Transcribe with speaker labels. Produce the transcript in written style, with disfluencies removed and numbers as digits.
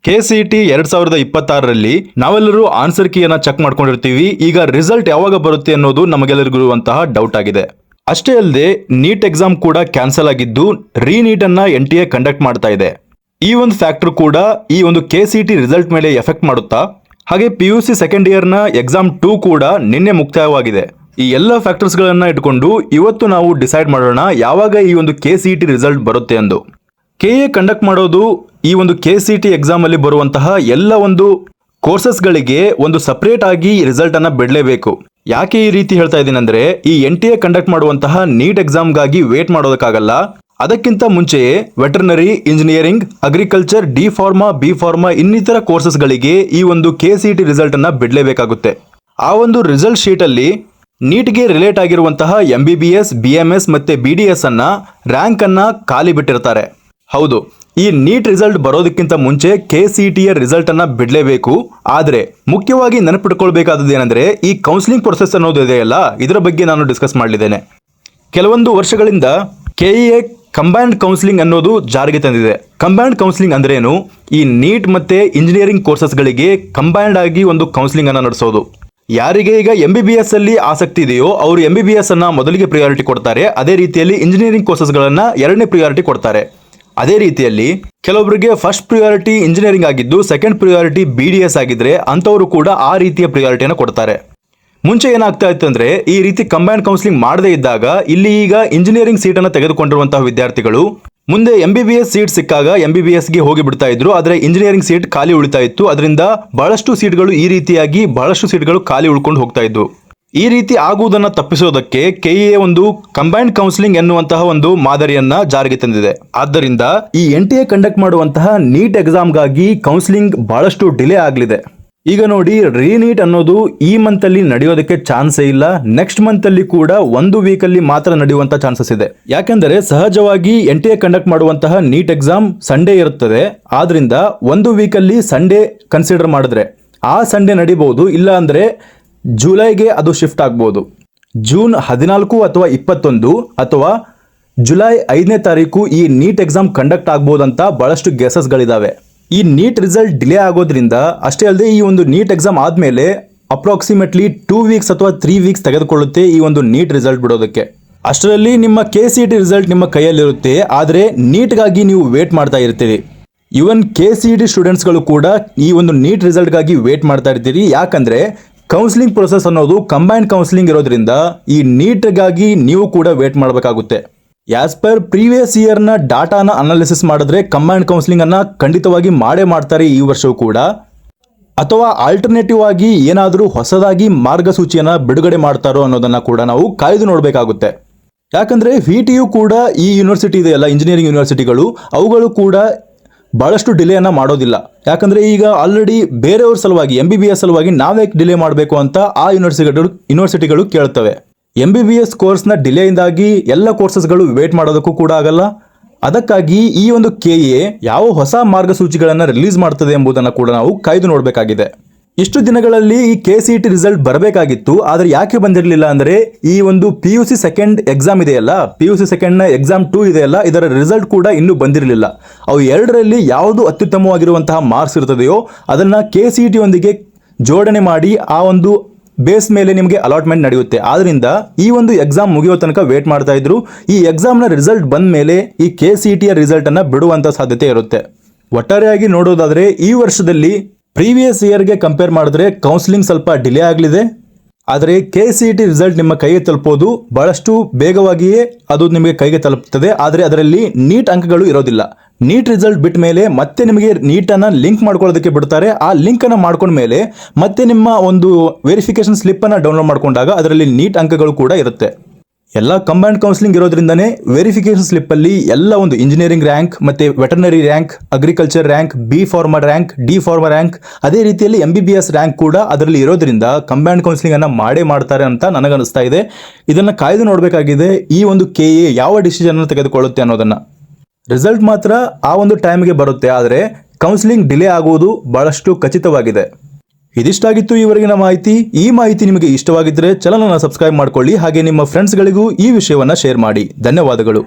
Speaker 1: KCET 2026ರಲ್ಲಿ ನಾವೆಲ್ಲರೂ answer ಕೀಯನ್ನ check ಮಾಡ್ಕೊಂಡಿರ್ತೀವಿ. ಈಗ ರಿಸಲ್ಟ್ ಯಾವಾಗ ಬರುತ್ತೆ ಅನ್ನೋದು ನಮಗೆಲ್ಲರಿಗೂ ಇರುವಂತಹ ಡೌಟ್ ಆಗಿದೆ. ಅಷ್ಟೇ ಅಲ್ಲದೆ ನೀಟ್ ಎಕ್ಸಾಮ್ ಕೂಡ ಕ್ಯಾನ್ಸಲ್ ಆಗಿದ್ದು ರೀನೀಟ್ ಅನ್ನ NTA ಕಂಡಕ್ಟ್ ಮಾಡ್ತಾ ಇದೆ. ಈ ಒಂದು ಫ್ಯಾಕ್ಟರ್ ಕೂಡ ಈ ಒಂದು KCET ರಿಸಲ್ಟ್ ಮೇಲೆ ಎಫೆಕ್ಟ್ ಮಾಡುತ್ತಾ? ಹಾಗೆ PUC ಸೆಕೆಂಡ್ ಇಯರ್ ನ ಎಕ್ಸಾಮ್ 2 ಕೂಡ ನಿನ್ನೆ ಮುಕ್ತಾಯವಾಗಿದೆ. ಈ ಎಲ್ಲ ಫ್ಯಾಕ್ಟರ್ಸ್ ಗಳನ್ನ ಇಟ್ಕೊಂಡು ಇವತ್ತು ನಾವು ಡಿಸೈಡ್ ಮಾಡೋಣ ಯಾವಾಗ ಈ ಒಂದು KCET ರಿಸಲ್ಟ್ ಬರುತ್ತೆ ಎಂದು. KA ಕಂಡಕ್ಟ್ ಮಾಡೋದು ಈ ಒಂದು KCET ಎಕ್ಸಾಮ್ ಅಲ್ಲಿ ಬರುವಂತಹ ಎಲ್ಲ ಒಂದು ಕೋರ್ಸಸ್ ಗಳಿಗೆ ಒಂದು ಸಪರೇಟ್ ಆಗಿ ರಿಸಲ್ಟ್ ಅನ್ನ ಬಿಡಲೇಬೇಕು. ಯಾಕೆ ಈ ರೀತಿ ಹೇಳ್ತಾ ಇದ್ದೀನಿ ಅಂದ್ರೆ ಈ NTA ಕಂಡಕ್ಟ್ ಮಾಡುವಂತಹ ನೀಟ್ ಎಕ್ಸಾಮ್ ಗಾಗಿ ವೇಟ್ ಮಾಡೋದಕ್ಕಾಗಲ್ಲ. ಅದಕ್ಕಿಂತ ಮುಂಚೆಯೇ veterinary, engineering, agriculture, D pharma, B pharma ಇನ್ನಿತರ ಕೋರ್ಸಸ್ ಗಳಿಗೆ ಈ ಒಂದು KCET ರಿಸಲ್ಟ್ ಅನ್ನ ಬಿಡಲೇಬೇಕಾಗುತ್ತೆ. ಆ ಒಂದು ರಿಸಲ್ಟ್ ಶೀಟ್ ಅಲ್ಲಿ ನೀಟ್ಗೆ ರಿಲೇಟ್ ಆಗಿರುವಂತಹ MBBS, BMS ಮತ್ತೆ BDS ಅನ್ನ ರ್ಯಾಂಕ್ ಅನ್ನ ಖಾಲಿ ಬಿಟ್ಟಿರ್ತಾರೆ. ಹೌದು, ಈ ನೀಟ್ ರಿಸಲ್ಟ್ ಬರೋದಕ್ಕಿಂತ ಮುಂಚೆ KCET ರಿಸಲ್ಟ್ ಅನ್ನ ಬಿಡಲೇಬೇಕು. ಆದ್ರೆ ಮುಖ್ಯವಾಗಿ ನೆನಪಿಟ್ಕೊಳ್ಬೇಕಾದದ್ದು ಏನಂದ್ರೆ ಈ ಕೌನ್ಸಿಲಿಂಗ್ ಪ್ರೊಸೆಸ್ ಅನ್ನೋದು ಇದೆಯಲ್ಲ, ಇದರ ಬಗ್ಗೆ ನಾನು ಡಿಸ್ಕಸ್ ಮಾಡಲಿದ್ದೇನೆ. ಕೆಲವೊಂದು ವರ್ಷಗಳಿಂದ KEA ಕಂಬೈನ್ಡ್ ಕೌನ್ಸಿಲಿಂಗ್ ಅನ್ನೋದು ಜಾರಿಗೆ ತಂದಿದೆ. ಕಂಬೈನ್ಡ್ ಕೌನ್ಸಿಲಿಂಗ್ ಅಂದ್ರೆ ಏನು? ಈ ನೀಟ್ ಮತ್ತೆ ಇಂಜಿನಿಯರಿಂಗ್ ಕೋರ್ಸಸ್ ಗಳಿಗೆ ಕಂಬೈನ್ಡ್ ಆಗಿ ಒಂದು ಕೌನ್ಸಿಲಿಂಗ್ ಅನ್ನ ನಡೆಸೋದು. ಯಾರಿಗೆ ಈಗ MBBS ಅಲ್ಲಿ ಆಸಕ್ತಿ ಇದೆಯೋ ಅವರು MBBS ಅನ್ನ ಮೊದಲಿಗೆ ಪ್ರಿಯಾರಿಟಿ ಕೊಡ್ತಾರೆ. ಅದೇ ರೀತಿಯಲ್ಲಿ ಇಂಜಿನಿಯರಿಂಗ್ ಕೋರ್ಸಸ್ ಗಳನ್ನ ಎರಡನೇ ಪ್ರಿಯಾರಿಟಿ ಕೊಡ್ತಾರೆ. ಅದೇ ರೀತಿಯಲ್ಲಿ ಕೆಲವೊಬ್ಬರಿಗೆ ಫಸ್ಟ್ ಪ್ರಿಯಾರಿಟಿ ಇಂಜಿನಿಯರಿಂಗ್ ಆಗಿದ್ದು ಸೆಕೆಂಡ್ ಪ್ರಿಯಾರಿಟಿ BDS ಆಗಿದ್ರೆ ಅಂತವರು ಕೂಡ ಆ ರೀತಿಯ ಪ್ರಿಯಾರಿಟಿಯನ್ನು ಕೊಡ್ತಾರೆ. ಮುಂಚೆ ಏನಾಗ್ತಾ ಇತ್ತು ಅಂದ್ರೆ ಈ ರೀತಿ ಕಂಬೈನ್ಡ್ ಕೌನ್ಸಿಲಿಂಗ್ ಮಾಡದೇ ಇದ್ದಾಗ ಇಲ್ಲಿ ಈಗ ಇಂಜಿನಿಯರಿಂಗ್ ಸೀಟ್ ಅನ್ನು ತೆಗೆದುಕೊಂಡಿರುವಂತಹ ವಿದ್ಯಾರ್ಥಿಗಳು ಮುಂದೆ MBBS ಸೀಟ್ ಸಿಕ್ಕಾಗ MBBS ಗೆ ಹೋಗಿ ಬಿಡ್ತಾ ಇದ್ರು. ಆದರೆ ಇಂಜಿನಿಯರಿಂಗ್ ಸೀಟ್ ಖಾಲಿ ಉಳಿತಾ ಇತ್ತು. ಅದರಿಂದ ಬಹಳಷ್ಟು ಸೀಟ್ಗಳು ಈ ರೀತಿಯಾಗಿ ಬಹಳಷ್ಟು ಸೀಟ್ಗಳು ಖಾಲಿ ಉಳ್ಕೊಂಡು ಹೋಗ್ತಾ ಇದ್ವು. ಈ ರೀತಿ ಆಗುವುದನ್ನು ತಪ್ಪಿಸೋದಕ್ಕೆ KEA ಒಂದು ಕಂಬೈನ್ಡ್ ಕೌನ್ಸಿಲಿಂಗ್ ಎನ್ನುವಂತಹ ಒಂದು ಮಾದರಿಯನ್ನ ಜಾರಿಗೆ ತಂದಿದೆ. ಆದ್ದರಿಂದ ಈ NTA ಕಂಡಕ್ಟ್ ಮಾಡುವಂತಹ ನೀಟ್ ಎಕ್ಸಾಮ್ಗಾಗಿ ಕೌನ್ಸಿಲಿಂಗ್ ಬಹಳಷ್ಟು ಡಿಲೇ ಆಗಲಿದೆ. ಈಗ ನೋಡಿ, ರೀನೀಟ್ ಅನ್ನೋದು ಈ ಮಂತ್ ಅಲ್ಲಿ ನಡೆಯೋದಕ್ಕೆ ಚಾನ್ಸೇ ಇಲ್ಲ. ನೆಕ್ಸ್ಟ್ ಮಂತ್ ಅಲ್ಲಿ ಕೂಡ ಒಂದು ವೀಕ್ ಅಲ್ಲಿ ಮಾತ್ರ ನಡೆಯುವಂತ ಚಾನ್ಸಸ್ ಇದೆ. ಯಾಕೆಂದರೆ ಸಹಜವಾಗಿ NTA ಕಂಡಕ್ಟ್ ಮಾಡುವಂತಹ ನೀಟ್ ಎಕ್ಸಾಮ್ ಸಂಡೇ ಇರುತ್ತದೆ. ಆದ್ರಿಂದ ಒಂದು ವೀಕ್ ಅಲ್ಲಿ ಸಂಡೇ ಕನ್ಸಿಡರ್ ಮಾಡಿದ್ರೆ ಆ ಸಂಡೇ ನಡೀಬಹುದು. ಇಲ್ಲ ಅಂದ್ರೆ ಜುಲೈಗೆ ಅದು ಶಿಫ್ಟ್ ಆಗ್ಬೋದು. ಜೂನ್ 14 ಅಥವಾ 21 ಅಥವಾ ಜುಲೈ 5ನೇ ತಾರೀಕು ಈ ನೀಟ್ ಎಕ್ಸಾಮ್ ಕಂಡಕ್ಟ್ ಆಗ್ಬೋದಂತ ಬಹಳಷ್ಟು ಗೆಸಸ್ಗಳಿದಾವೆ. ಈ ನೀಟ್ ರಿಸಲ್ಟ್ ಡಿಲೇ ಆಗೋದ್ರಿಂದ ಅಷ್ಟೇ ಅಲ್ಲದೆ ಈ ಒಂದು ನೀಟ್ ಎಕ್ಸಾಮ್ ಆದ್ಮೇಲೆ ಅಪ್ರಾಕ್ಸಿಮೇಟ್ಲಿ 2 ವೀಕ್ಸ್ ಅಥವಾ 3 ವೀಕ್ಸ್ ತೆಗೆದುಕೊಳ್ಳುತ್ತೆ ಈ ಒಂದು ನೀಟ್ ರಿಸಲ್ಟ್ ಬಿಡೋದಕ್ಕೆ. ಅಷ್ಟರಲ್ಲಿ ನಿಮ್ಮ KCET ರಿಸಲ್ಟ್ ನಿಮ್ಮ ಕೈಯಲ್ಲಿರುತ್ತೆ. ಆದರೆ ನೀಟ್ಗಾಗಿ ನೀವು ವೇಟ್ ಮಾಡ್ತಾ ಇರ್ತೀರಿ. ಇವನ್ KCET ಸ್ಟೂಡೆಂಟ್ಸ್ಗಳು ಕೂಡ ಈ ಒಂದು ನೀಟ್ ರಿಸಲ್ಟ್ಗಾಗಿ ವೇಟ್ ಮಾಡ್ತಾ ಇರ್ತೀರಿ. ಯಾಕಂದ್ರೆ ಕೌನ್ಸಿಲಿಂಗ್ ಪ್ರೊಸೆಸ್ ಅನ್ನೋದು ಕಂಬೈನ್ಡ್ ಕೌನ್ಸಿಲಿಂಗ್ ಇರೋದ್ರಿಂದ ಈ ನೀಟ್ಗಾಗಿ ನೀವು ಕೂಡ ವೇಟ್ ಮಾಡಬೇಕಾಗುತ್ತೆ. ಆಸ್ ಪರ್ ಪ್ರೀವಿಯಸ್ ಇಯರ್ ನ ಡಾಟಾನ ಅನಾಲಿಸಿಸ್ ಮಾಡಿದ್ರೆ ಕಂಬೈನ್ಡ್ ಕೌನ್ಸಿಲಿಂಗ್ ಅನ್ನ ಖಂಡಿತವಾಗಿ ಮಾಡೇ ಮಾಡ್ತಾರೆ ಈ ವರ್ಷವೂ ಕೂಡ. ಅಥವಾ ಆಲ್ಟರ್ನೇಟಿವ್ ಆಗಿ ಏನಾದರೂ ಹೊಸದಾಗಿ ಮಾರ್ಗಸೂಚಿಯನ್ನ ಬಿಡುಗಡೆ ಮಾಡ್ತಾರೋ ಅನ್ನೋದನ್ನ ಕೂಡ ನಾವು ಕಾಯ್ದು ನೋಡಬೇಕಾಗುತ್ತೆ. ಯಾಕಂದ್ರೆ VTU ಕೂಡ ಈ ಯೂನಿವರ್ಸಿಟಿ ಇದೆಯಲ್ಲ, ಇಂಜಿನಿಯರಿಂಗ್ ಯೂನಿವರ್ಸಿಟಿಗಳು, ಅವುಗಳು ಕೂಡ ಬಹಳಷ್ಟು ಡಿಲೇಯನ್ನ ಮಾಡೋದಿಲ್ಲ. ಯಾಕಂದ್ರೆ ಈಗ ಆಲ್ರೆಡಿ ಬೇರೆಯವ್ರ ಸಲುವಾಗಿ MBBS ಸಲುವಾಗಿ ನಾವೇ ಡಿಲೇ ಮಾಡಬೇಕು ಅಂತ ಆ ಯೂನಿವರ್ಸಿಟಿಗಳು ಕೇಳ್ತವೆ. MBBS ಕೋರ್ಸ್ನ ಡಿಲೇಯಿಂದಾಗಿ ಎಲ್ಲ ಕೋರ್ಸಸ್ಗಳು ವೇಟ್ ಮಾಡೋದಕ್ಕೂ ಕೂಡ ಆಗಲ್ಲ. ಅದಕ್ಕಾಗಿ ಈ ಒಂದು KEA ಯಾವ ಹೊಸ ಮಾರ್ಗಸೂಚಿಗಳನ್ನು ರಿಲೀಸ್ ಮಾಡ್ತದೆ ಎಂಬುದನ್ನು ಕೂಡ ನಾವು ಕಾಯ್ದು ನೋಡಬೇಕಾಗಿದೆ. ಇಷ್ಟು ದಿನಗಳಲ್ಲಿ ಈ KCET ರಿಸಲ್ಟ್ ಬರಬೇಕಾಗಿತ್ತು. ಆದರೆ ಯಾಕೆ ಬಂದಿರಲಿಲ್ಲ ಅಂದ್ರೆ ಈ ಒಂದು PUC ಸೆಕೆಂಡ್ ಎಕ್ಸಾಮ್ ಇದೆಯಲ್ಲ, PUC ಸೆಕೆಂಡ್ ನ ಎಕ್ಸಾಮ್ 2 ಇದೆಯಲ್ಲ, ಇದರ ರಿಸಲ್ಟ್ ಕೂಡ ಇನ್ನೂ ಬಂದಿರಲಿಲ್ಲ. ಅವು ಎರಡರಲ್ಲಿ ಯಾವುದು ಅತ್ಯುತ್ತಮವಾಗಿರುವಂತಹ ಮಾರ್ಕ್ಸ್ ಇರ್ತದೆಯೋ ಅದನ್ನ KCET ಒಂದಿಗೆ ಜೋಡಣೆ ಮಾಡಿ ಆ ಒಂದು ಬೇಸ್ ಮೇಲೆ ನಿಮಗೆ ಅಲಾಟ್ಮೆಂಟ್ ನಡೆಯುತ್ತೆ. ಆದ್ರಿಂದ ಈ ಒಂದು ಎಕ್ಸಾಮ್ ಮುಗಿಯೋ ತನಕ ವೇಟ್ ಮಾಡ್ತಾ ಇದ್ರು. ಈ ಎಕ್ಸಾಮ್ ನ ರಿಸಲ್ಟ್ ಬಂದ ಮೇಲೆ ಈ KCET ರಿಸಲ್ಟ್ ಅನ್ನ ಬಿಡುವಂತ ಸಾಧ್ಯತೆ ಇರುತ್ತೆ. ಒಟ್ಟಾರೆಯಾಗಿ ನೋಡೋದಾದ್ರೆ ಈ ವರ್ಷದಲ್ಲಿ ಪ್ರೀವಿಯಸ್ ಇಯರ್ಗೆ ಕಂಪೇರ್ ಮಾಡಿದ್ರೆ ಕೌನ್ಸಿಲಿಂಗ್ ಸ್ವಲ್ಪ ಡಿಲೇ ಆಗಲಿದೆ. ಆದರೆ KCET ರಿಸಲ್ಟ್ ನಿಮ್ಮ ಕೈಗೆ ತಲುಪೋದು ಬಹಳಷ್ಟು ಬೇಗವಾಗಿಯೇ ಅದು ನಿಮಗೆ ಕೈಗೆ ತಲುಪುತ್ತದೆ. ಆದರೆ ಅದರಲ್ಲಿ ನೀಟ್ ಅಂಕಗಳು ಇರೋದಿಲ್ಲ. ನೀಟ್ ರಿಸಲ್ಟ್ ಬಿಟ್ಟ ಮೇಲೆ ಮತ್ತೆ ನಿಮಗೆ ನೀಟನ್ನು ಲಿಂಕ್ ಮಾಡ್ಕೊಳ್ಳೋದಕ್ಕೆ ಬಿಡ್ತಾರೆ. ಆ ಲಿಂಕನ್ನು ಮಾಡ್ಕೊಂಡ ಮೇಲೆ ಮತ್ತೆ ನಿಮ್ಮ ಒಂದು ವೆರಿಫಿಕೇಶನ್ ಸ್ಲಿಪ್ಪನ್ನು ಡೌನ್ಲೋಡ್ ಮಾಡಿಕೊಂಡಾಗ ಅದರಲ್ಲಿ ನೀಟ್ ಅಂಕಗಳು ಕೂಡ ಇರುತ್ತೆ. ಎಲ್ಲ ಕಂಬೈನ್ಡ್ ಕೌನ್ಸಿಲಿಂಗ್ ಇರೋದ್ರಿಂದನೇ ವೆರಿಫಿಕೇಶನ್ ಸ್ಲಿಪ್ ಅಲ್ಲಿ ಎಲ್ಲ ಒಂದು ಇಂಜಿನಿಯರಿಂಗ್ ರ್ಯಾಂಕ್ ಮತ್ತೆ veterinary rank, agriculture rank, B pharma rank, D pharma rank, ಅದೇ ರೀತಿಯಲ್ಲಿ MBBS ರ್ಯಾಂಕ್ ಕೂಡ ಅದರಲ್ಲಿ ಇರೋದ್ರಿಂದ ಕಂಬೈನ್ಡ್ ಕೌನ್ಸಿಲಿಂಗ್ ಅನ್ನ ಮಾಡೇ ಮಾಡ್ತಾರೆ ಅಂತ ನನಗನ್ನಿಸ್ತಾ ಇದೆ. ಇದನ್ನ ಕಾಯ್ದು ನೋಡಬೇಕಾಗಿದೆ ಈ ಒಂದು KEA ಯಾವ ಡಿಸಿಷನ್ ಅನ್ನು ತೆಗೆದುಕೊಳ್ಳುತ್ತೆ ಅನ್ನೋದನ್ನ. ರಿಸಲ್ಟ್ ಮಾತ್ರ ಆ ಒಂದು ಟೈಮ್ಗೆ ಬರುತ್ತೆ, ಆದರೆ ಕೌನ್ಸಿಲಿಂಗ್ ಡಿಲೇ ಆಗುವುದು ಬಹಳಷ್ಟು ಖಚಿತವಾಗಿದೆ. ಇದಿಷ್ಟಾಗಿತ್ತು ಈವರೆಗಿನ ಮಾಹಿತಿ. ಈ ಮಾಹಿತಿ ನಿಮಗೆ ಇಷ್ಟವಾಗಿದ್ದರೆ ಚಾನೆಲ್ ಅನ್ನು ಸಬ್ಸ್ಕ್ರೈಬ್ ಮಾಡ್ಕೊಳ್ಳಿ. ಹಾಗೆ ನಿಮ್ಮ ಫ್ರೆಂಡ್ಸ್ಗಳಿಗೂ ಈ ವಿಷಯವನ್ನು ಶೇರ್ ಮಾಡಿ. ಧನ್ಯವಾದಗಳು.